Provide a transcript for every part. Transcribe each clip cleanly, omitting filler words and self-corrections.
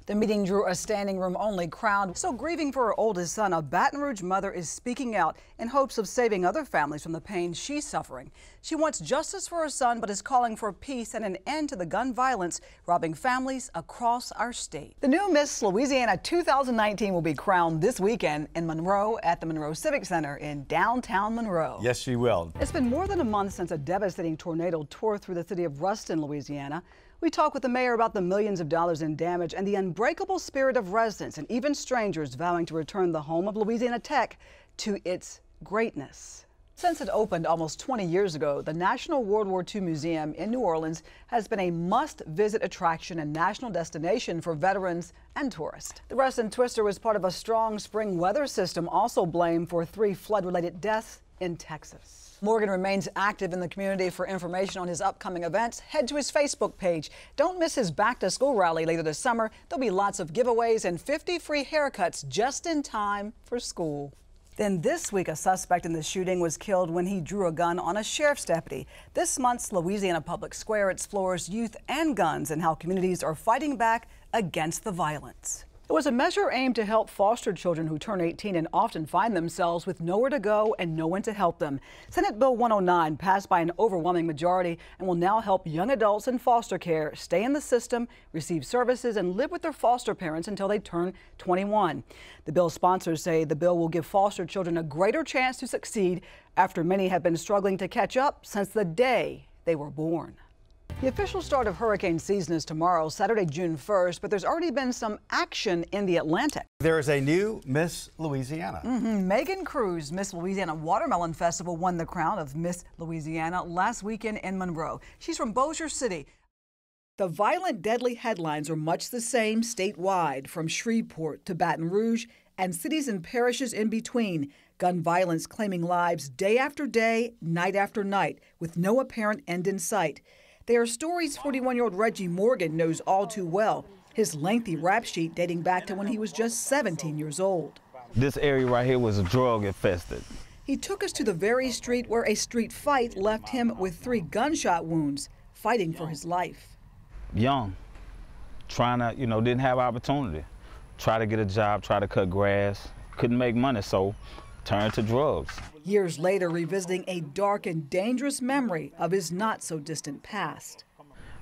The meeting drew a standing room only crowd. So grieving for her oldest son, a Baton Rouge mother is speaking out in hopes of saving other families from the pain she's suffering. She wants justice for her son, but is calling for peace and an end to the gun violence robbing families across our state. The new Miss Louisiana 2019 will be crowned this weekend in Monroe at the Monroe Civic Center in downtown Monroe. Yes, she will. It's been more than a month since a devastating tornado tore through the city of Ruston, Louisiana. We talked with the mayor about the millions of dollars in damage and the unbreakable spirit of residents and even strangers vowing to return the home of Louisiana Tech to its greatness. Since it opened almost 20 years ago, the National World War II Museum in New Orleans has been a must-visit attraction and national destination for veterans and tourists. The Ruston Twister was part of a strong spring weather system, also blamed for 3 flood-related deaths in Texas. Morgan remains active in the community. For information on his upcoming events, head to his Facebook page. Don't miss his back-to-school rally later this summer. There'll be lots of giveaways and 50 free haircuts just in time for school. Then this week, a suspect in the shooting was killed when he drew a gun on a sheriff's deputy. This month's Louisiana Public Square explores youth and guns and how communities are fighting back against the violence. It was a measure aimed to help foster children who turn 18 and often find themselves with nowhere to go and no one to help them. Senate Bill 109 passed by an overwhelming majority and will now help young adults in foster care stay in the system, receive services, and live with their foster parents until they turn 21. The bill's sponsors say the bill will give foster children a greater chance to succeed after many have been struggling to catch up since the day they were born. The official start of hurricane season is tomorrow, Saturday, June 1st, but there's already been some action in the Atlantic. There is a new Miss Louisiana. Megan Cruz, Miss Louisiana Watermelon Festival, won the crown of Miss Louisiana last weekend in Monroe. She's from Bossier City. The violent, deadly headlines are much the same statewide, from Shreveport to Baton Rouge and cities and parishes in between. Gun violence claiming lives day after day, night after night, with no apparent end in sight. They are stories 41-year-old Reggie Morgan knows all too well, his lengthy rap sheet dating back to when he was just 17 years old. This area right here was drug infested. He took us to the very street where a street fight left him with 3 gunshot wounds, fighting for his life. Young, trying to, didn't have opportunity. Try to get a job, try to cut grass, couldn't make money, so turned to drugs. Years later, revisiting a dark and dangerous memory of his not-so-distant past.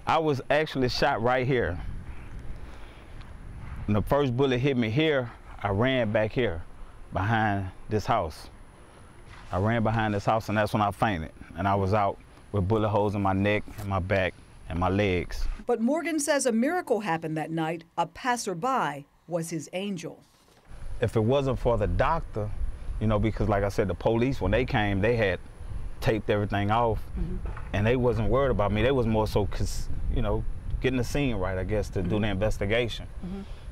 I was actually shot right here. When the first bullet hit me here, I ran back here, behind this house. I ran behind this house, and that's when I fainted. And I was out with bullet holes in my neck, and my back, and my legs. But Morgan says a miracle happened that night. A passerby was his angel. If it wasn't for the doctor, because like I said, the police, when they came, they had taped everything off, and they wasn't worried about me. They was more so, getting the scene right, I guess, to do the investigation.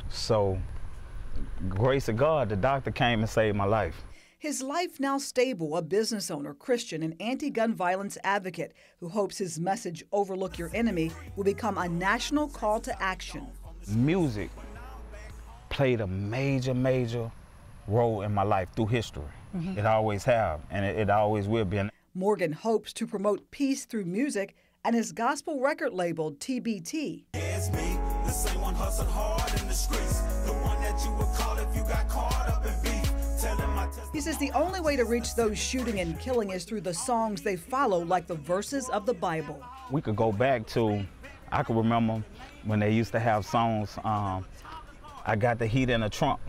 So, grace of God, the doctor came and saved my life. His life now stable, a business owner, Christian, and anti-gun violence advocate who hopes his message, "Overlook Your Enemy," will become a national call to action. Music played a major role in my life through history. It always have, and it always will be. Morgan hopes to promote peace through music and his gospel record label, TBT. It's me, the same one hustling hard in the streets, the one that you would call if you got caught up in beef. He says the only way to reach those shooting and killing is through the songs they follow, like the verses of the Bible. We could go back to, I could remember when they used to have songs, I got the heat in the trunk,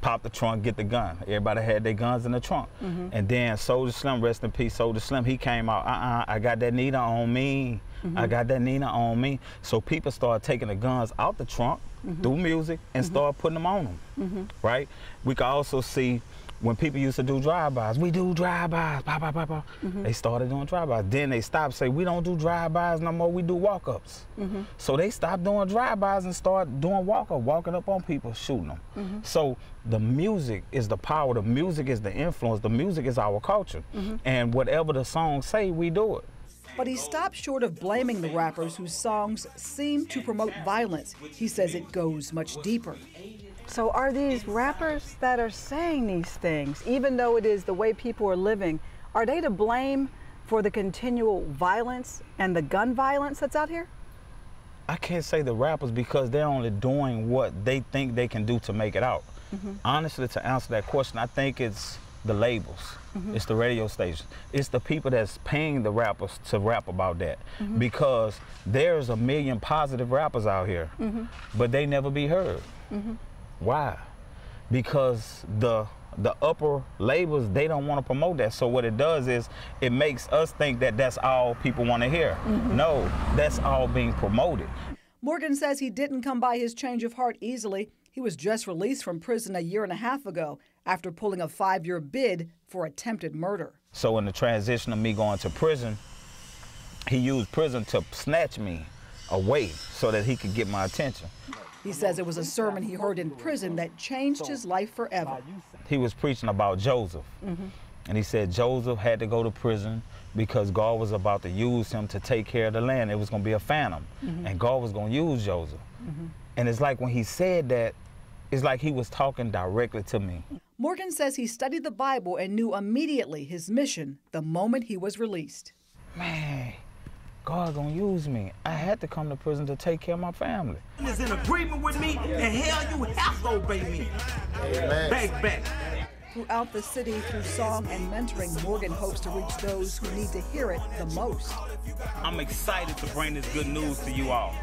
pop the trunk, get the gun. Everybody had their guns in the trunk. And then Soulja Slim, rest in peace, Soulja Slim, he came out, I got that Nina on me. I got that Nina on me. So people started taking the guns out the trunk through music and start putting them on them, right? We could also see when people used to do drive-bys, we do drive-bys, They started doing drive-bys. Then they stopped, say, we don't do drive-bys no more, we do walk-ups. So they stopped doing drive-bys and started doing walk-ups, walking up on people, shooting them. So the music is the power, the music is the influence, the music is our culture. And whatever the songs say, we do it. But he stopped short of blaming the rappers whose songs seem to promote violence. He says it goes much deeper. So are these rappers that are saying these things, even though it is the way people are living, are they to blame for the continual violence and the gun violence that's out here? I can't say the rappers because they're only doing what they think they can do to make it out. Honestly, to answer that question, I think it's the labels, it's the radio stations, it's the people that's paying the rappers to rap about that. Because there's a million positive rappers out here, but they never be heard. Why? Because the upper labels, they don't want to promote that. So what it does is it makes us think that that's all people want to hear. No, that's all being promoted. Morgan says he didn't come by his change of heart easily. He was just released from prison a year and a half ago after pulling a 5-year bid for attempted murder. So in the transition of me going to prison, he used prison to snatch me away so that he could get my attention. He says it was a sermon he heard in prison that changed his life forever. He was preaching about Joseph. And he said Joseph had to go to prison because God was about to use him to take care of the land. It was going to be a phantom, and God was going to use Joseph. And it's like when he said that, it's like he was talking directly to me. Morgan says he studied the Bible and knew immediately his mission the moment he was released. Man, God gonna use me. I had to come to prison to take care of my family. Is in agreement with me, and hell, you have to obey me. Amen. Back. Throughout the city, through song and mentoring, Morgan hopes to reach those who need to hear it the most. I'm excited to bring this good news to you all.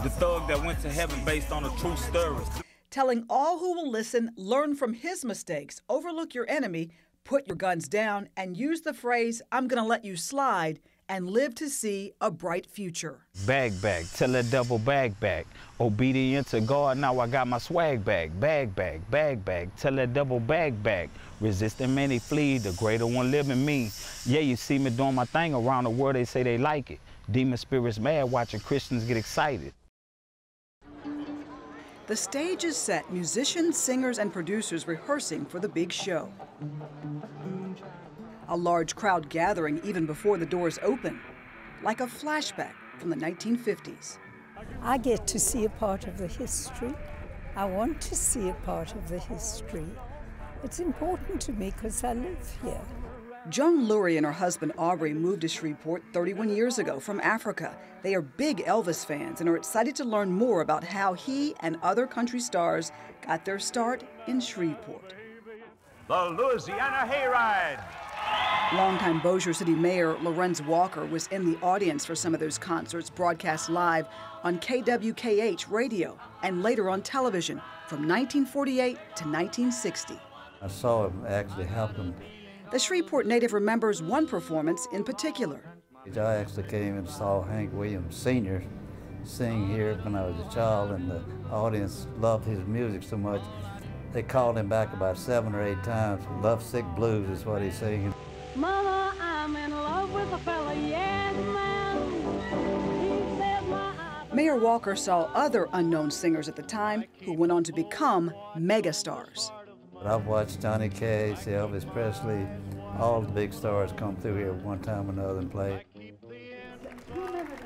The thug that went to heaven based on a true story. Telling all who will listen, learn from his mistakes, overlook your enemy, put your guns down, and use the phrase, I'm gonna let you slide, and live to see a bright future. Bag, tell that devil bag. Obedient to God, now I got my swag bag. Bag, tell that devil bag. Resisting many flee, the greater one live in me. Yeah, you see me doing my thing around the world, they say they like it. Demon spirits mad, watching Christians get excited. The stage is set, musicians, singers, and producers rehearsing for the big show. A large crowd gathering even before the doors open, like a flashback from the 1950s. I get to see a part of the history. I want to see a part of the history. It's important to me because I live here. Joan Lurie and her husband Aubrey moved to Shreveport 31 years ago from Africa. They are big Elvis fans and are excited to learn more about how he and other country stars got their start in Shreveport. The Louisiana Hayride. Longtime Bossier City Mayor Lorenz Walker was in the audience for some of those concerts, broadcast live on KWKH radio and later on television from 1948 to 1960. I saw him actually help him. The Shreveport native remembers one performance in particular. I actually came and saw Hank Williams Sr. sing here when I was a child, and the audience loved his music so much. They called him back about 7 or 8 times. Lovesick Blues is what he's singing. Mama, I'm in love with a fella, yes, ma'am. He said my eyes. Mayor Walker saw other unknown singers at the time who went on to become megastars. I've watched Johnny Cash, Elvis Presley, all the big stars come through here one time or another and play.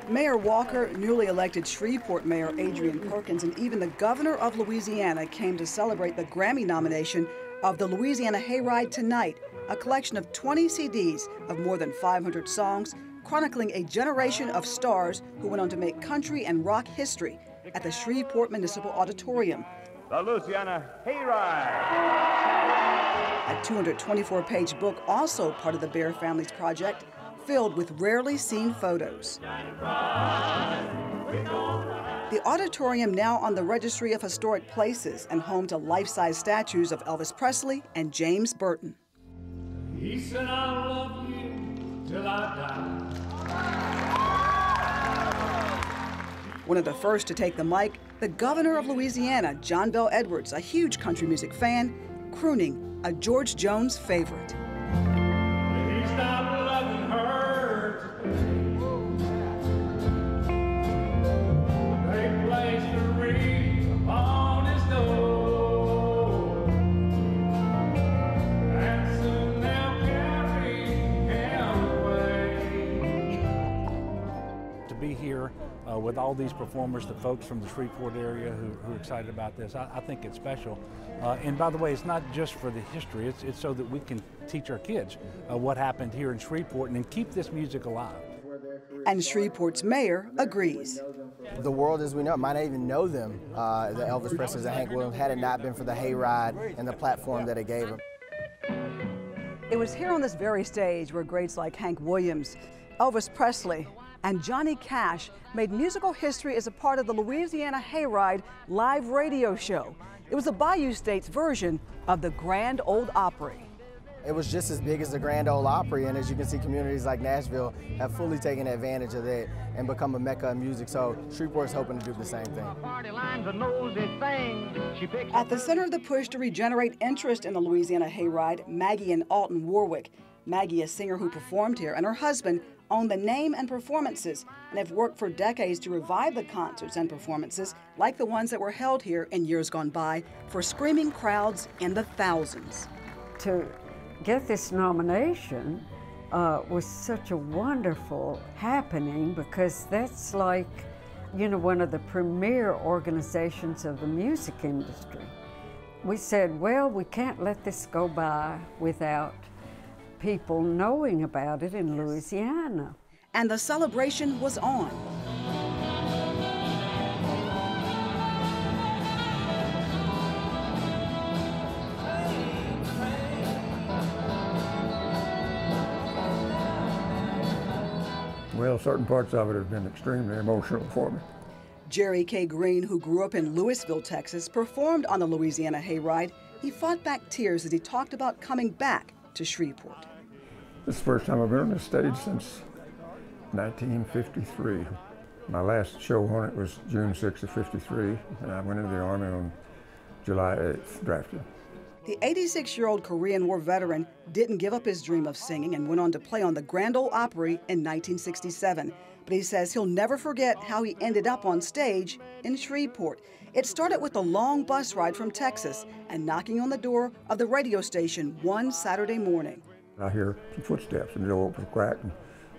Mayor Walker, newly elected Shreveport Mayor Adrian Perkins, and even the governor of Louisiana came to celebrate the Grammy nomination of the Louisiana Hayride Tonight, a collection of 20 CDs of more than 500 songs, chronicling a generation of stars who went on to make country and rock history at the Shreveport Municipal Auditorium. The Louisiana Hayride. A 224-page book, also part of the Bear family's project, filled with rarely seen photos. The auditorium now on the Registry of Historic Places and home to life-size statues of Elvis Presley and James Burton. He said, I'll love you till I die. One of the first to take the mic, the governor of Louisiana, John Bel Edwards, a huge country music fan, crooning a George Jones favorite. He's not loving her today. They placed a ring upon his door, and soon they'll carry him away. To be here with all these performers, the folks from the Shreveport area who are excited about this, I think it's special. And by the way, it's not just for the history, it's so that we can teach our kids what happened here in Shreveport and then keep this music alive. And Shreveport's mayor agrees. the world as we know it might not even know them, the Elvis Presleys and Hank Williams, had it not been for the hayride and the platform that it gave them. It was here on this very stage where greats like Hank Williams, Elvis Presley, and Johnny Cash made musical history as a part of the Louisiana Hayride live radio show. It was the Bayou State's version of the Grand Ole Opry. It was just as big as the Grand Ole Opry, and as you can see, communities like Nashville have fully taken advantage of that and become a mecca of music, so Shreveport's hoping to do the same thing. At the center of the push to regenerate interest in the Louisiana Hayride, Maggie and Alton Warwick. Maggie, a singer who performed here, and her husband own the name and performances and have worked for decades to revive the concerts and performances like the ones that were held here in years gone by for screaming crowds in the thousands. To get this nomination was such a wonderful happening, because that's like, you know, one of the premier organizations of the music industry. We said, well, we can't let this go by without people knowing about it in Louisiana. And the celebration was on. Well, certain parts of it have been extremely emotional for me. Jerry K. Green, who grew up in Louisville, Texas, performed on the Louisiana Hayride. He fought back tears as he talked about coming back to Shreveport. This is the first time I've been on this stage since 1953. My last show on it was June 6th of '53, and I went into the Army on July 8th, drafted. The 86-year-old Korean War veteran didn't give up his dream of singing and went on to play on the Grand Ole Opry in 1967. But he says he'll never forget how he ended up on stage in Shreveport. It started with a long bus ride from Texas and knocking on the door of the radio station one Saturday morning. I hear some footsteps and the door opened a crack, and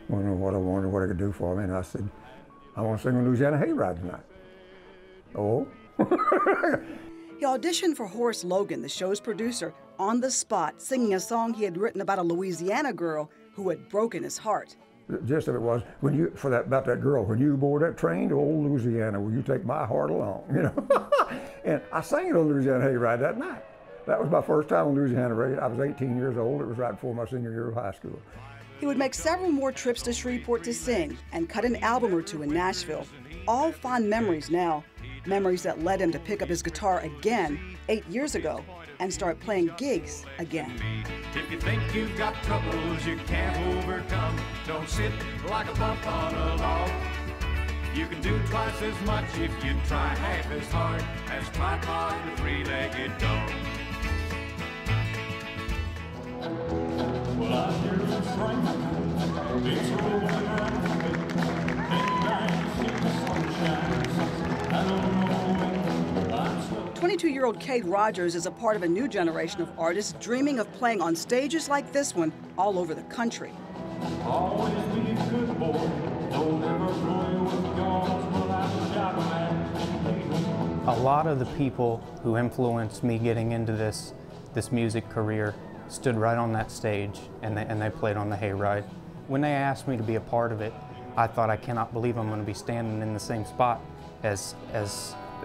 wondering what I wanted, what I could do for me. And I said, I want to sing on Louisiana Hayride tonight. Oh. He auditioned for Horace Logan, the show's producer, on the spot, singing a song he had written about a Louisiana girl who had broken his heart. The gist of it was, about that girl, when you board that train to old Louisiana, will you take my heart along, you know? And I sang it on Louisiana Hayride that night. That was my first time on Louisiana radio. I was 18 years old. It was right before my senior year of high school. He would make several more trips to Shreveport to sing and cut an album or two in Nashville. All fond memories now, memories that led him to pick up his guitar again 8 years ago and start playing gigs again. If you think you've got troubles you can't overcome, don't sit like a bump on a log. You can do twice as much if you try half as hard as tripod the three-legged dog. Well, I hear the train, it's rolling around me, and I see the sunshine. I don't know when I'm so 22-year-old Kate Rogers is a part of a new generation of artists dreaming of playing on stages like this one all over the country. always be a good boy, don't ever play with guns when I'm shouting at. A lot of the people who influenced me getting into this music career stood right on that stage, and they played on the Hayride. When they asked me to be a part of it, I thought, I cannot believe I'm going to be standing in the same spot as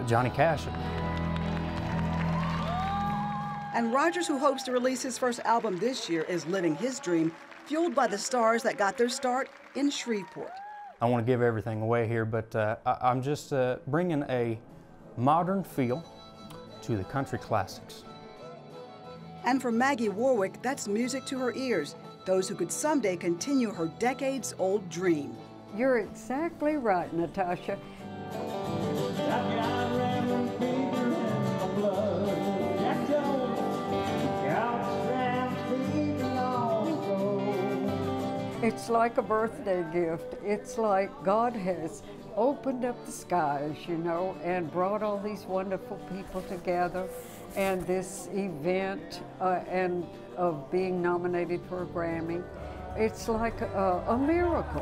Johnny Cash. And Rogers, who hopes to release his first album this year, is living his dream, fueled by the stars that got their start in Shreveport. I want to give everything away here, but I'm just bringing a modern feel to the country classics. And for Maggie Warwick, that's music to her ears, those who could someday continue her decades-old dream. You're exactly right, Natasha. It's like a birthday gift. It's like God has opened up the skies, you know, and brought all these wonderful people together. And this event and of being nominated for a Grammy, it's like a miracle.